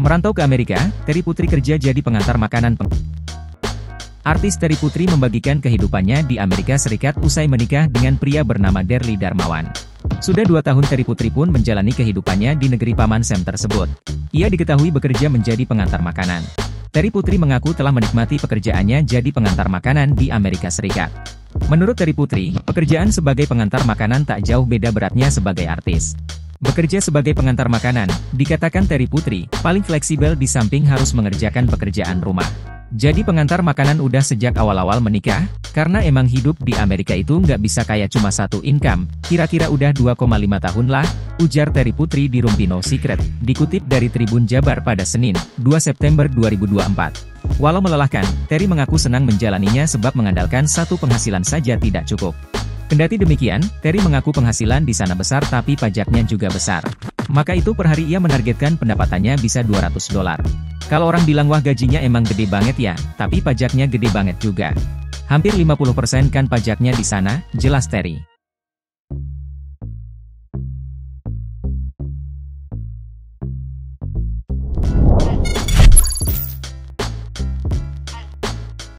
Merantau ke Amerika, Terry Putri kerja jadi pengantar makanan. Artis Terry Putri membagikan kehidupannya di Amerika Serikat usai menikah dengan pria bernama Derly Darmawan. Sudah 2 tahun Terry Putri pun menjalani kehidupannya di negeri Paman Sam tersebut. Ia diketahui bekerja menjadi pengantar makanan. Terry Putri mengaku telah menikmati pekerjaannya jadi pengantar makanan di Amerika Serikat. Menurut Terry Putri, pekerjaan sebagai pengantar makanan tak jauh beda beratnya sebagai artis. Bekerja sebagai pengantar makanan, dikatakan Terry Putri, paling fleksibel di samping harus mengerjakan pekerjaan rumah. Jadi pengantar makanan udah sejak awal-awal menikah, karena emang hidup di Amerika itu nggak bisa kayak cuma satu income, kira-kira udah 2,5 tahun lah, ujar Terry Putri di Room No Secret, dikutip dari Tribun Jabar pada Senin, 2 September 2024. Walau melelahkan, Terry mengaku senang menjalaninya sebab mengandalkan satu penghasilan saja tidak cukup. Kendati demikian, Terry mengaku penghasilan di sana besar tapi pajaknya juga besar. Maka itu per hari ia menargetkan pendapatannya bisa $200. Kalau orang bilang wah gajinya emang gede banget ya, tapi pajaknya gede banget juga. Hampir 50% kan pajaknya di sana, jelas Terry.